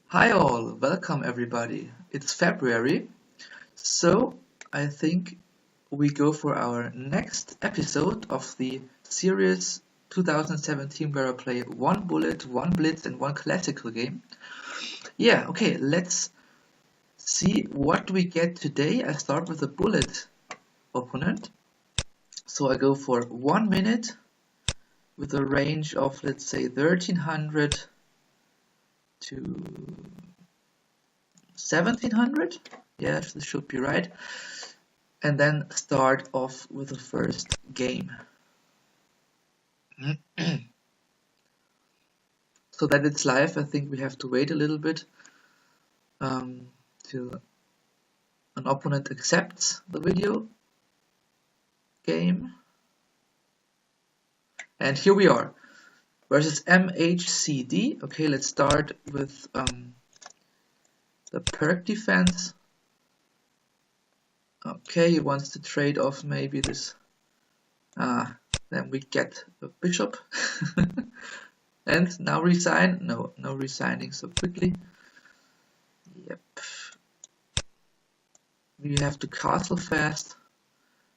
Hi all, welcome everybody. It's February, so I think we go for our next episode of the series 2017 where I play one bullet, one blitz and one classical game. Yeah, okay, let's see what we get today. I start with a bullet opponent. So I go for 1 minute with a range of, let's say, 1300 to 1700. Yes, this should be right. And then start off with the first game. So that it's live, I think we have to wait a little bit till an opponent accepts the video game. And here we are, versus MHCD. Okay, let's start with the perk defense. Okay, he wants to trade off maybe this. Then we get a bishop. And now resign. No resigning so quickly. Yep. We have to castle fast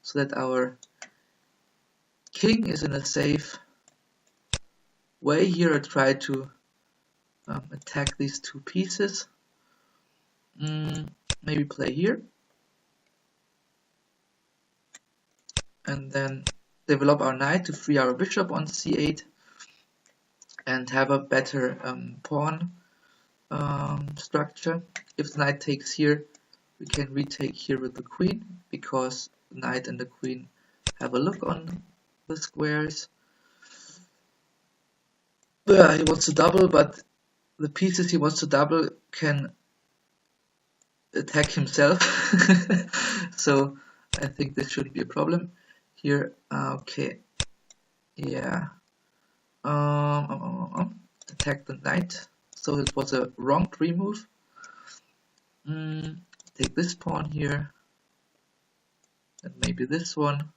so that our king is in a safe way. Here I try to attack these two pieces. Maybe play here. And then develop our knight to free our bishop on c8 and have a better pawn structure. If the knight takes here, we can retake here with the queen, because the knight and the queen have a look on the squares. He wants to double, but the pieces he wants to double can attack himself. So I think this shouldn't be a problem. Here, okay, yeah. Attack the knight. So it was a wrong pre-move. Take this pawn here, and maybe this one,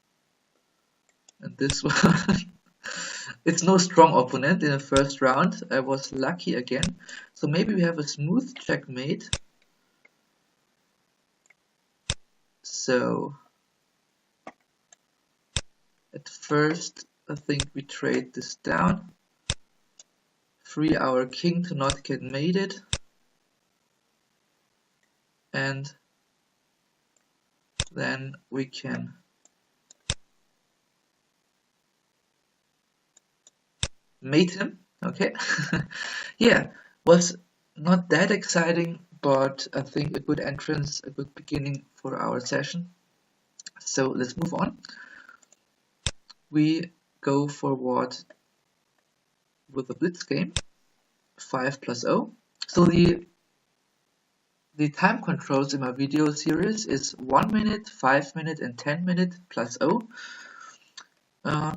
and this one. It's no strong opponent in the first round. I was lucky again. So maybe we have a smooth checkmate. So at first I think we trade this down, free our king to not get mated, and then we can mate him. Okay. Yeah, was not that exciting, but I think a good entrance, a good beginning for our session. So let's move on. We go forward with the Blitz game, 5+0. So the time controls in my video series is 1 minute, 5 minute and 10 minute plus O.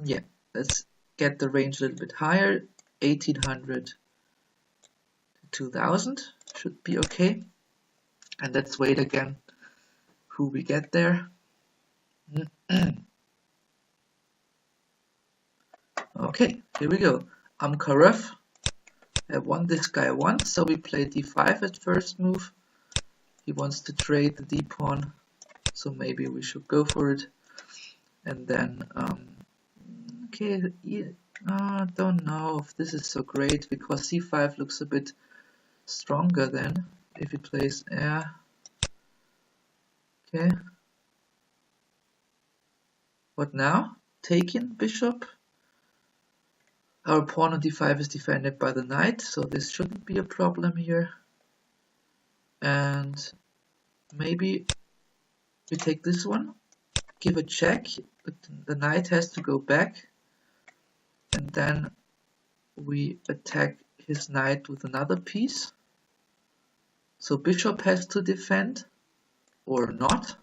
Yeah, let's get the range a little bit higher, 1800 to 2000 should be okay. And let's wait again who we get there. Okay, here we go. I'm Karev. I won this guy once, so we play d5 at first move. He wants to trade the d pawn, so maybe we should go for it. And then, okay, I don't know if this is so great, because c5 looks a bit stronger than if he plays air. Okay. What now? Taken bishop. Our pawn on d5 is defended by the knight, so this shouldn't be a problem here. And maybe we take this one, give a check, but the knight has to go back, and then we attack his knight with another piece. So bishop has to defend, or not.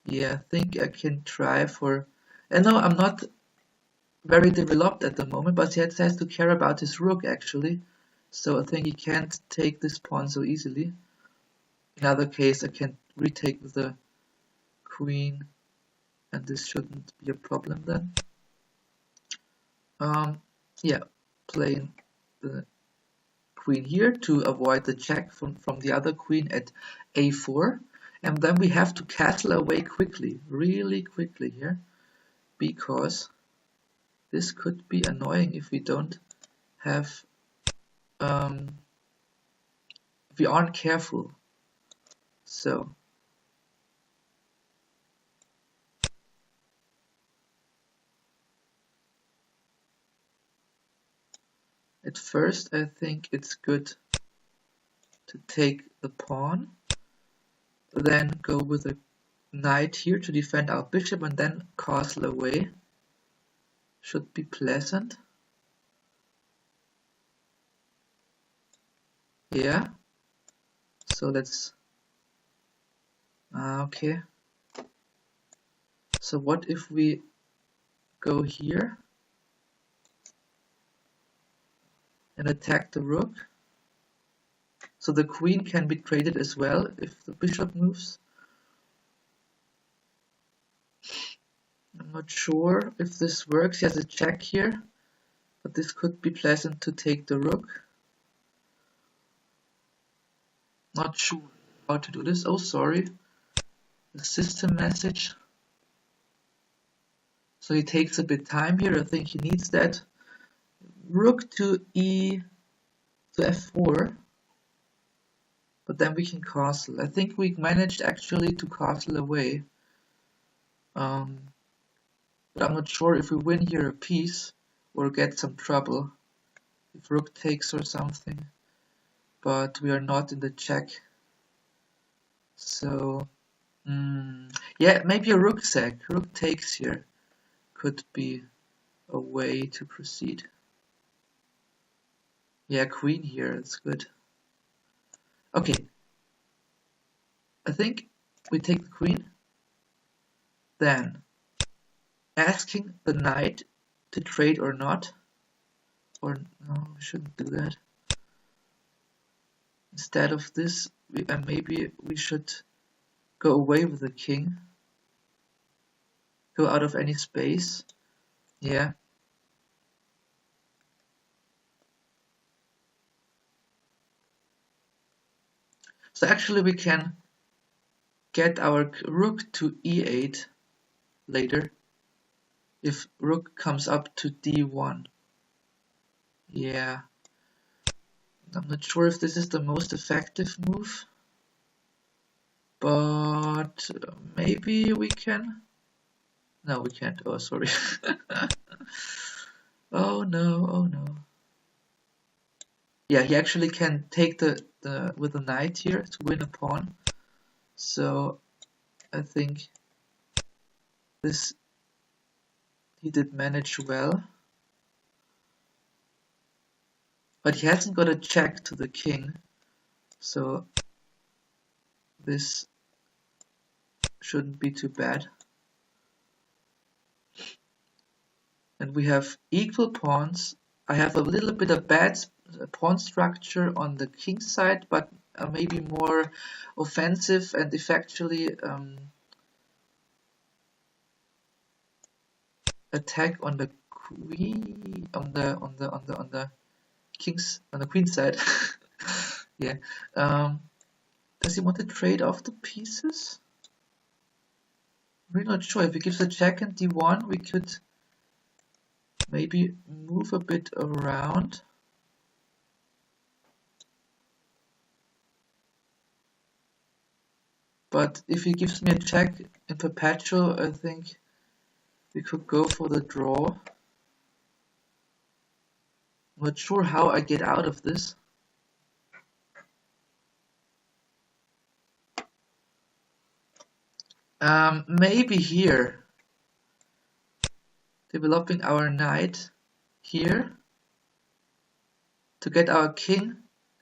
Yeah, I think I can try for... And no, I'm not very developed at the moment, but he has to care about his rook actually. So I think he can't take this pawn so easily. In other case, I can retake with the queen, and this shouldn't be a problem then. Yeah, playing the queen here to avoid the check from the other queen at a4. And then we have to castle away quickly, really quickly here, because this could be annoying if we don't have, if we aren't careful. So at first I think it's good to take the pawn, then go with a knight here to defend our bishop, and then castle away. Should be pleasant. Yeah. So let's... okay. So what if we go here and attack the rook? So the queen can be traded as well if the bishop moves. I'm not sure if this works. He has a check here, but this could be pleasant to take the rook. Not sure how to do this. Oh, sorry. The system message. So he takes a bit time here. I think he needs that. Rook to f4. But then we can castle. I think we managed actually to castle away. But I'm not sure if we win here a piece or get some trouble. If rook takes or something. But we are not in the check. So, yeah, maybe a rook sack. Rook takes here could be a way to proceed. Yeah, queen here, it's good. Okay, I think we take the queen, then asking the knight to trade or not, or no, we shouldn't do that. Instead of this, maybe we should go away with the king, go out of any space. Yeah. So actually we can get our rook to e8 later if rook comes up to d1. Yeah. I'm not sure if this is the most effective move, but maybe we can. No, we can't. Oh, sorry. Oh no, oh no. Yeah, he actually can take the with the knight here to win a pawn. So I think this he did manage well. But he hasn't got a check to the king, so this shouldn't be too bad. And we have equal pawns. I have a little bit of bad pawn structure on the king side, but maybe more offensive and effectually attack on the queen, on the king's, on the queen side. Yeah. Does he want to trade off the pieces? I'm really not sure. If he gives a check and d1, we could maybe move a bit around. But if he gives me a check in perpetual, I think we could go for the draw. I'm not sure how I get out of this. Maybe here. Developing our knight here to get our king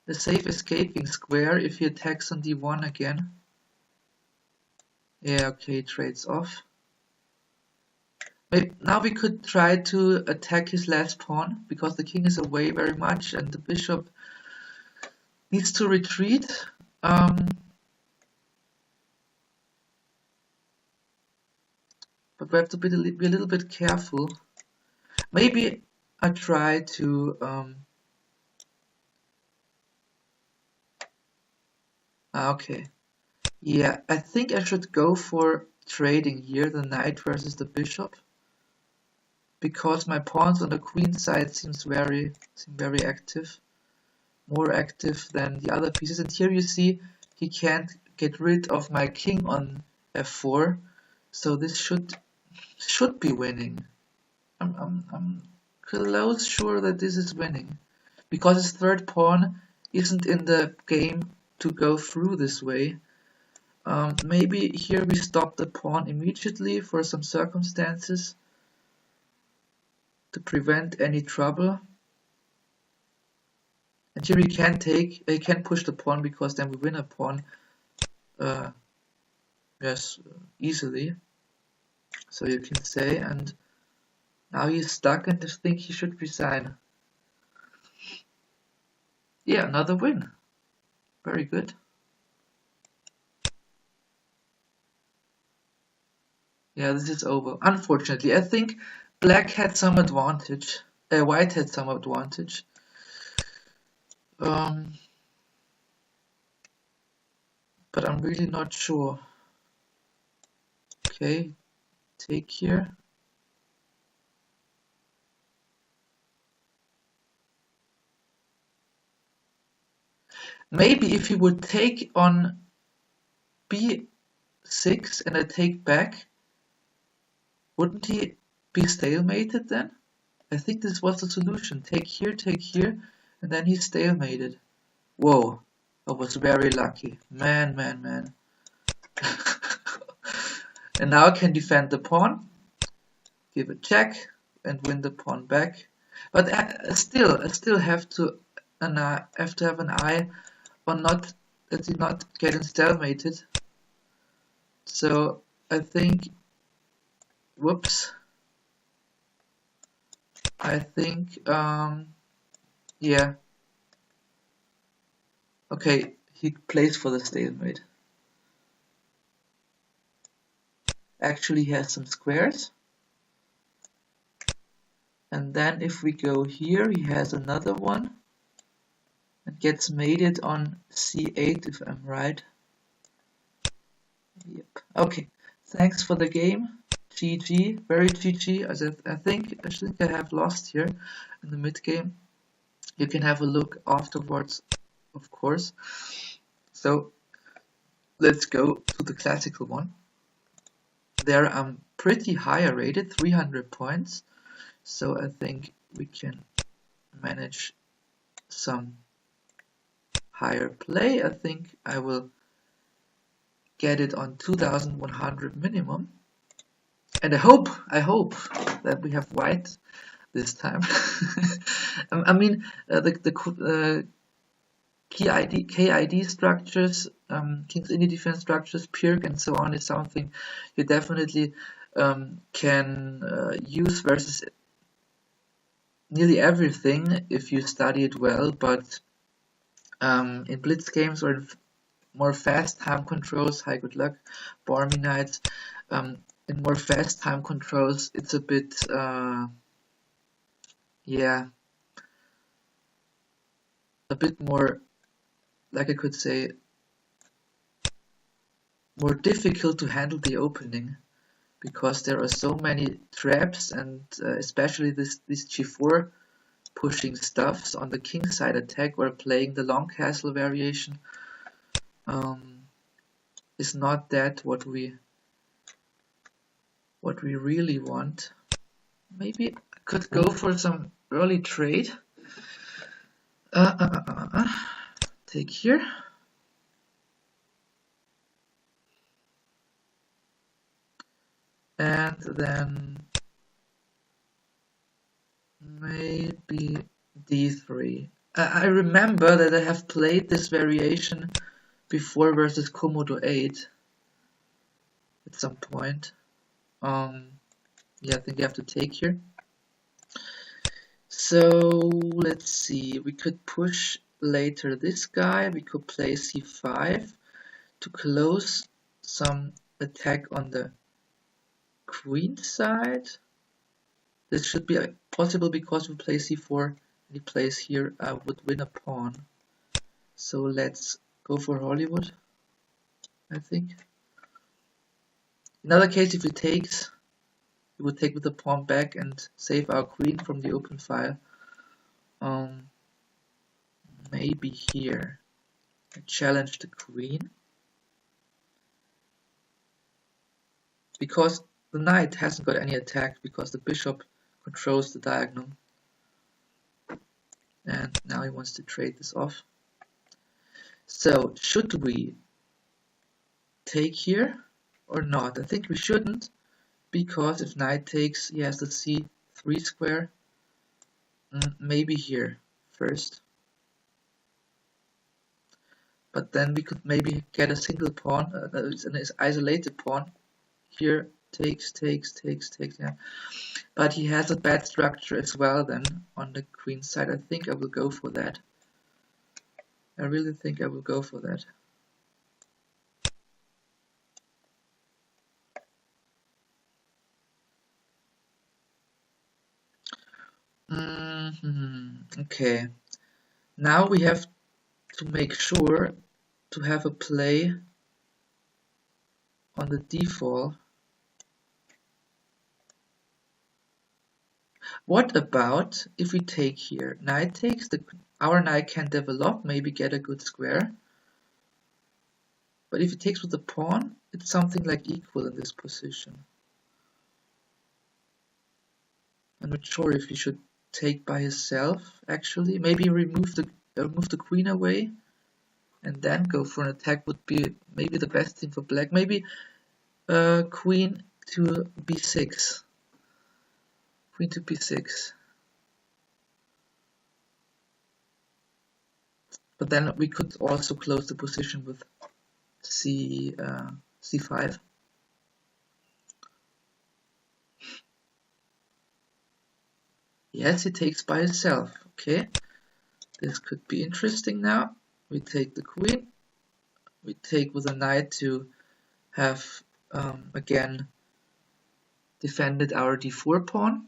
a safe escaping square if he attacks on d1 again. Yeah, okay, trades off. Now we could try to attack his last pawn because the king is away very much and the bishop needs to retreat. But we have to be a little bit careful. Maybe I try to Okay. Yeah, I think I should go for trading here, the knight versus the bishop, because my pawns on the queen side seem very active, more active than the other pieces. And here you see he can't get rid of my king on f4, so this should be winning. I'm close sure that this is winning, because his third pawn isn't in the game to go through this way. Maybe here we stop the pawn immediately for some circumstances to prevent any trouble. And here he can push the pawn, because then we win a pawn, yes, easily. So you can say, and now he's stuck and I think he should resign. Yeah, another win. Very good. Yeah, this is over. Unfortunately, I think black had some advantage. White had some advantage. But I'm really not sure. Okay, take here. Maybe if he would take on b6 and I take back, wouldn't he be stalemated then? I think this was the solution. Take here, and then he stalemated. Whoa, I was very lucky. Man. And now I can defend the pawn, give a check, and win the pawn back. But I still have to have an eye on not getting stalemated. So I think, whoops. I think, yeah. Okay, he plays for the stalemate. Actually, he has some squares. And then if we go here, he has another one. And gets mated on c8, if I'm right. Yep. Okay. Thanks for the game. GG. Very GG. As I think I have lost here in the mid game. You can have a look afterwards, of course. So let's go to the classical one. There I'm pretty higher rated, 300 points. So I think we can manage some higher play. I think I will get it on 2100 minimum. And I hope that we have white this time. I mean, the KID structures, King's Indie defense structures, Pirk, and so on is something you definitely can use versus nearly everything if you study it well. But in Blitz games or in more fast time controls, hi good luck, Barmy Knights, in more fast time controls, it's a bit, yeah, a bit more, like I could say, more difficult to handle the opening, because there are so many traps, and especially this g4 pushing stuffs on the king side attack, where playing the long castle variation is not that what we really want. Maybe I could go for some early trade. Take here. And then maybe d3. I remember that I have played this variation before versus Komodo 8 at some point. Yeah, I think you have to take here. So let's see, we could push later this guy, we could play c5 to close some attack on the queen side. This should be possible because we play c4 and he plays here, I would win a pawn. So let's go for Hollywood. I think. In other case, if he takes, he would take with the pawn back and save our queen from the open file. Maybe here. I challenge the queen. Because the knight hasn't got any attack, because the bishop controls the diagonal. And now he wants to trade this off. So, should we take here or not? I think we shouldn't, because if knight takes, he has the c3 square. Maybe here first. But then we could maybe get a single pawn, an isolated pawn. Here, takes, yeah. But he has a bad structure as well then on the queen side. I think I will go for that. I really think I will go for that. Okay. Now we have to make sure to have a play on the d4. What about if we take here? Knight takes, our knight can develop, maybe get a good square. But if he takes with the pawn, it's something like equal in this position. I'm not sure if he should take by himself, actually. Maybe remove the queen away and then go for an attack would be maybe the best thing for black. Maybe queen to b6. Queen to b6. But then we could also close the position with c5. Yes, he takes by himself. Okay, this could be interesting now. We take the queen. We take with a knight to have again defended our d4 pawn.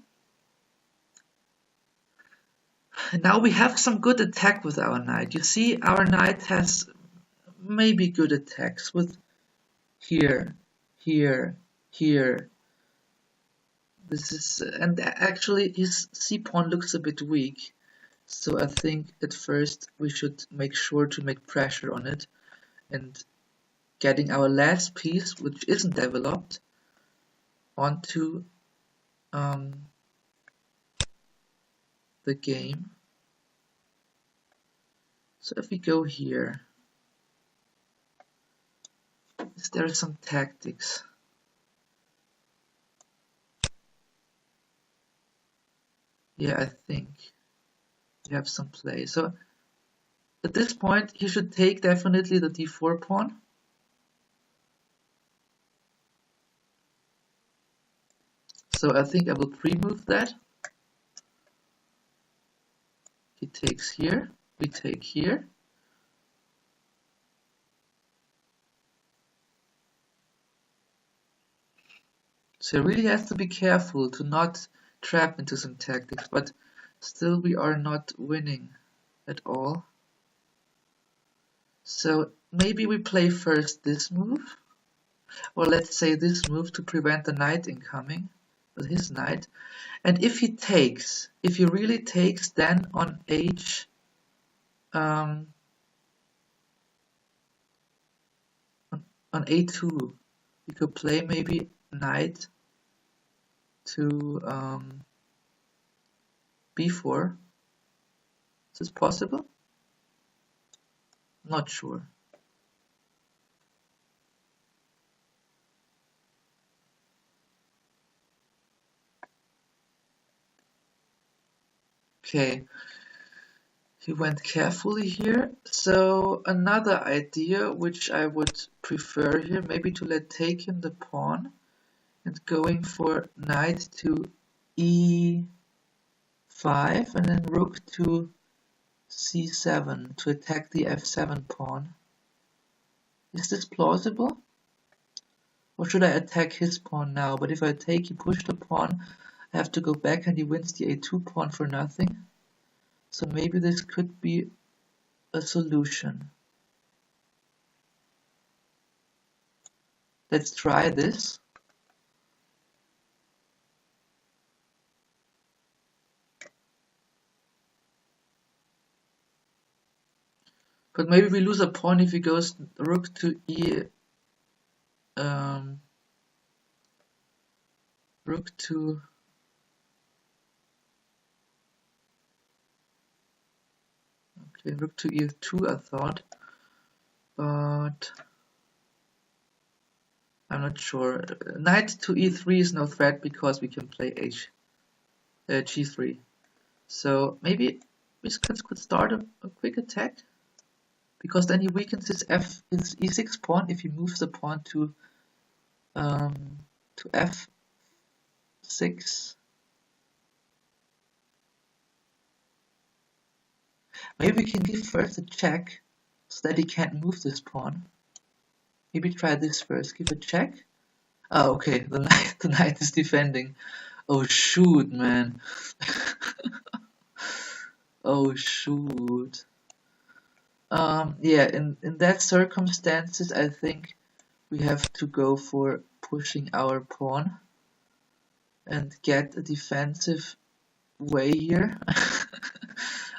And now we have some good attack with our knight. You see, our knight has maybe good attacks with here, here, here. This is, and actually his c-pawn looks a bit weak. So I think at first we should make sure to make pressure on it and getting our last piece, which isn't developed, onto the game. So if we go here, is there some tactics? Yeah, I think we have some play. So at this point, he should take definitely the d4 pawn. So I think I will pre-move that. He takes here, we take here. So he really has to be careful to not trap into some tactics, but still we are not winning at all. So maybe we play first this move, or let's say this move to prevent the knight incoming with his knight. And if he takes, if he really takes, then on h on a2 we could play maybe knight to b4. Is this possible? Not sure. Okay, he went carefully here. So another idea which I would prefer here, maybe to let take him the pawn and going for knight to e5 and then rook to c7 to attack the f7 pawn. Is this plausible? Or should I attack his pawn now? But if I take, he pushed the pawn, I have to go back and he wins the a2 pawn for nothing. So maybe this could be a solution. Let's try this. But maybe we lose a pawn if he goes rook to e, rook to rook to e2, I thought, but I'm not sure. Knight to e3 is no threat because we can play g3. So maybe we could start a quick attack, because then he weakens his e6 pawn if he moves the pawn to f6. Maybe we can give first a check so that he can't move this pawn. Maybe try this first. Give a check. Oh, okay. The knight is defending. Oh shoot, man. Oh shoot. Yeah. In that circumstances, I think we have to go for pushing our pawn and get a defensive way here.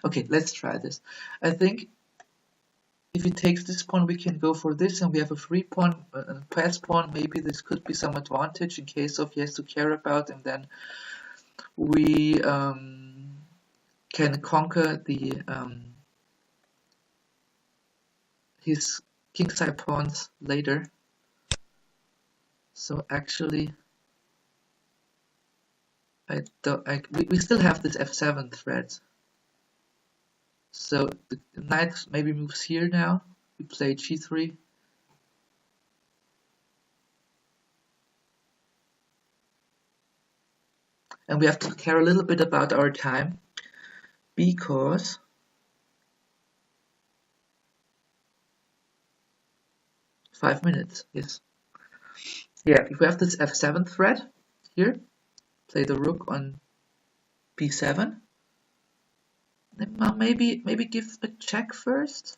Okay, let's try this. I think if he takes this pawn, we can go for this, and we have a free pawn, a pass pawn. Maybe this could be some advantage in case of he has to care about, and then we can conquer the his kingside pawns later. So actually, we still have this f7 threat. So the knight maybe moves here now. We play g3. And we have to care a little bit about our time, because five minutes, yes. Yeah, if we have this f7 threat here, play the rook on b7. Maybe give a check first.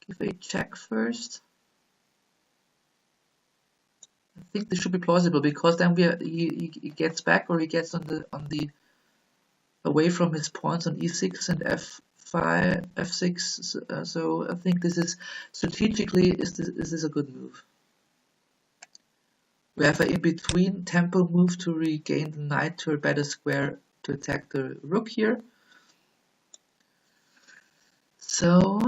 Give a check first. I think this should be plausible, because then he gets back, or he gets on the away from his pawns on e6 and f5, f6. So I think this is strategically is this a good move. We have an in-between tempo move to regain the knight to a better square to attack the rook here. So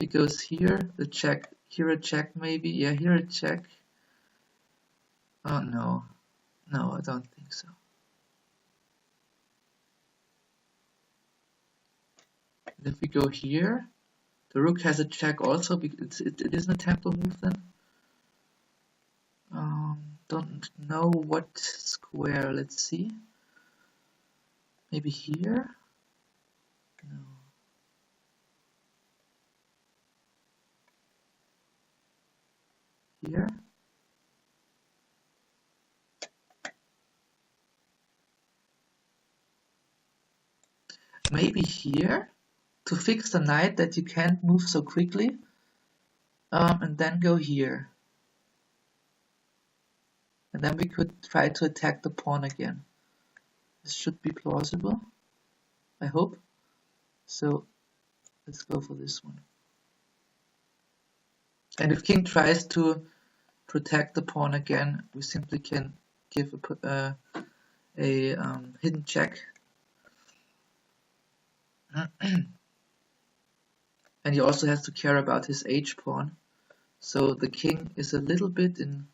he goes here, the check, here a check maybe, yeah, here a check. Oh no, I don't think so. And if we go here, the rook has a check also, because it isn't a tempo move then. Don't know what square, let's see. Maybe here? No. Here? Maybe here? To fix the knight that you can't move so quickly. And then go here. And then we could try to attack the pawn again. This should be plausible, I hope. So let's go for this one. And if king tries to protect the pawn again, we simply can give a hidden check. And he also has to care about his h pawn. So the king is a little bit in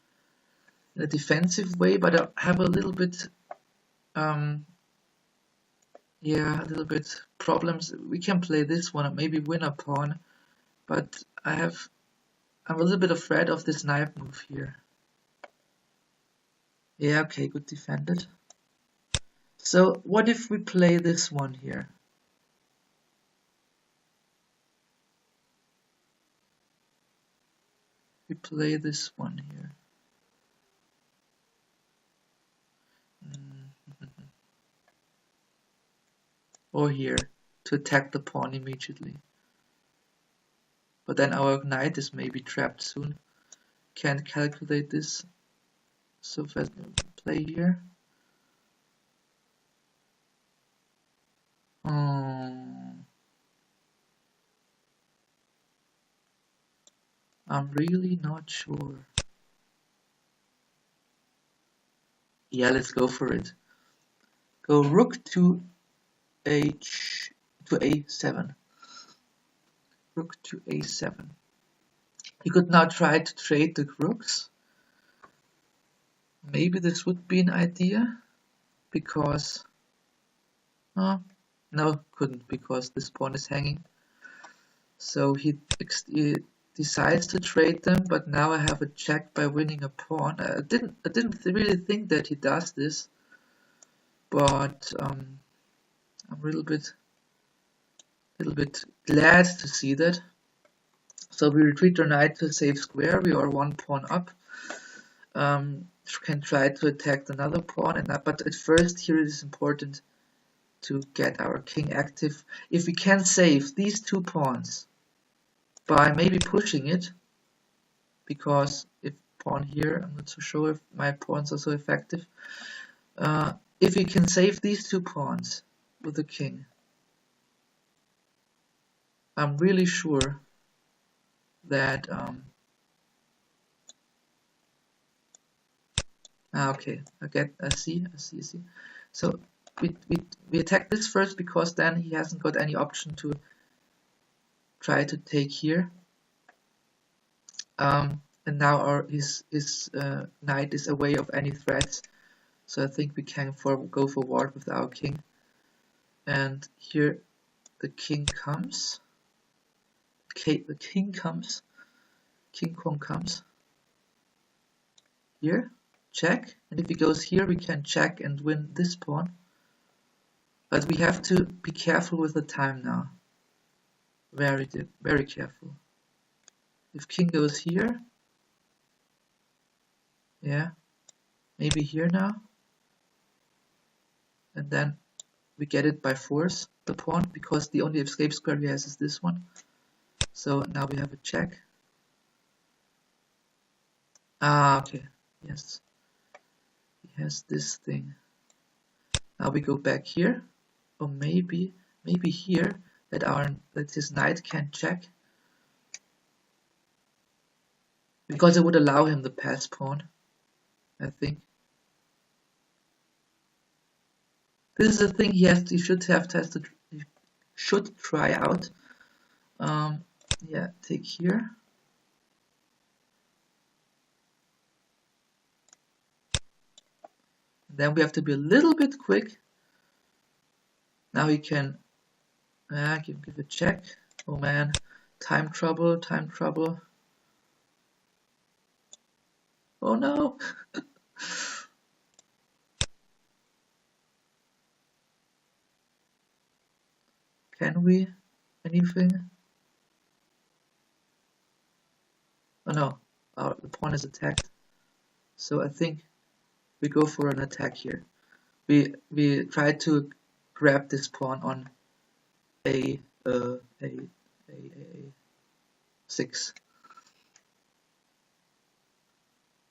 a defensive way, but I have a little bit yeah, a little bit problems. We can play this one and maybe win a pawn, but I'm a little bit afraid of this knight move here. Yeah, okay, good defended. So what if we play this one here? We play this one here. Or here, to attack the pawn immediately. But then our knight is maybe trapped soon. Can't calculate this. So let's play here. I'm really not sure. Yeah, let's go for it. Go rook to a7. Rook to a7. He could now try to trade the rooks. Maybe this would be an idea, because no, couldn't, because this pawn is hanging. So he decides to trade them, but now I have a check by winning a pawn. I didn't really think that he does this, but I'm a little bit glad to see that. So we retreat our knight to a safe square. We are one pawn up. Can try to attack another pawn, but at first here it is important to get our king active. If we can save these two pawns by maybe pushing it, because if pawn here, I'm not so sure if my pawns are so effective. If we can save these two pawns with the king, I'm really sure that okay, I see. So we attack this first, because then he hasn't got any option to try to take here. And now his knight is away of any threats, so I think we can go forward with our king. And here the king comes. Okay, the king comes. King Kong comes. Here, check. And if he goes here, we can check and win this pawn. But we have to be careful with the time now. Very careful. If king goes here, yeah, maybe here now, and then we get it by force, the pawn, because the only escape square he has is this one. So now we have a check. Okay, yes, he has this thing. Now we go back here, or maybe here that his knight can check, because it would allow him the pass pawn, I think. This is the thing he should have tested. He should try out. Yeah, take here. Then we have to be a little bit quick. Now he can give a check. Oh man, time trouble. Oh no. Can we? Anything? Oh no, the pawn is attacked. So I think we go for an attack here. We try to grab this pawn on a6.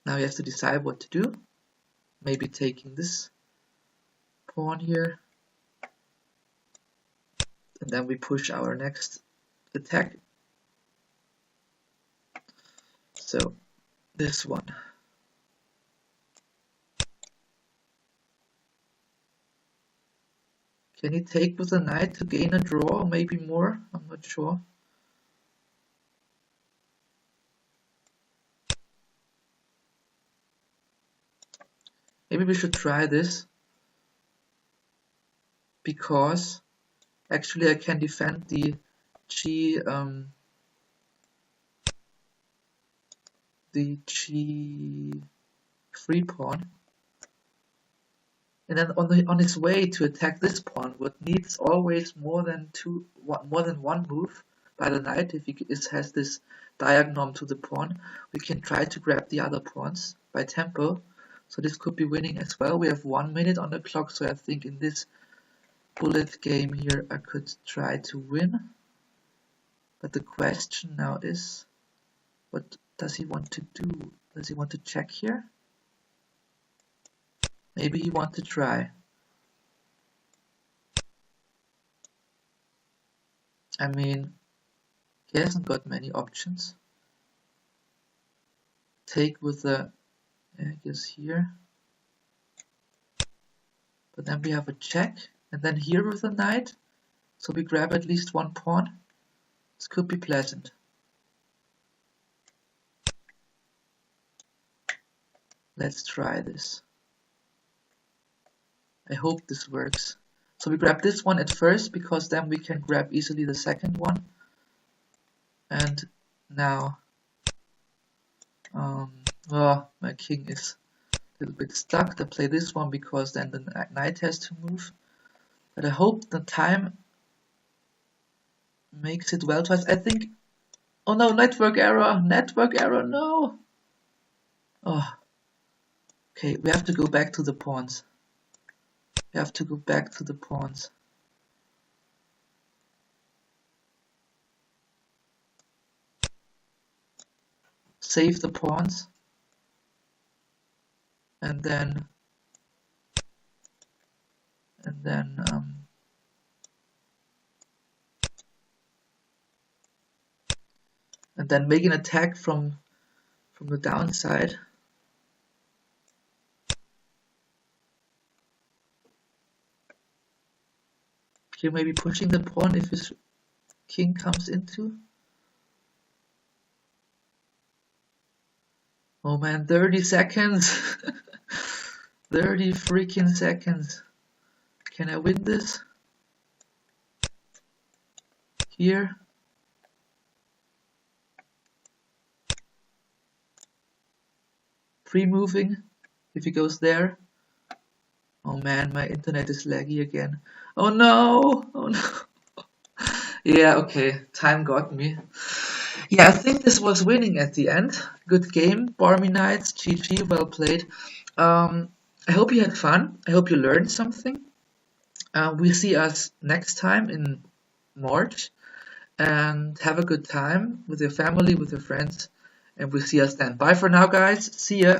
Now we have to decide what to do. Maybe taking this pawn here, and then we push our next attack. So this one. Can he take with a knight to gain a draw, or maybe more? I'm not sure. Maybe we should try this, because actually I can defend the G3 pawn, and then on his way to attack this pawn, what needs always more than one move by the knight. If he has this diagonal to the pawn, we can try to grab the other pawns by tempo. So this could be winning as well. We have 1 minute on the clock, so I think in this bullet game here I could try to win. But the question now is, what does he want to do? Does he want to check here? Maybe he wants to try. I mean, he hasn't got many options. Take with the, I guess here. But then we have a check, and then here with a knight. So we grab at least one pawn. This could be pleasant. Let's try this. I hope this works. So we grab this one at first, because then we can grab easily the second one. And now, well, my king is a little bit stuck. I play this one because then the knight has to move. But I hope the time makes it well twice. I think, oh no, network error, no. Oh, okay, we have to go back to the pawns. We have to go back to the pawns. Save the pawns. And then make an attack from the downside. Here maybe pushing the pawn if his king comes into. Oh man, 30 seconds. 30 freaking seconds. Can I win this? Here. Free moving if he goes there. Oh man, my internet is laggy again. Oh no! Oh no! Yeah, okay, time got me. Yeah, I think this was winning at the end. Good game, Barmy Knights, GG, well played. I hope you had fun. I hope you learned something. We see us next time in March. And have a good time with your family, with your friends. And we'll see us then. Bye for now, guys. See ya.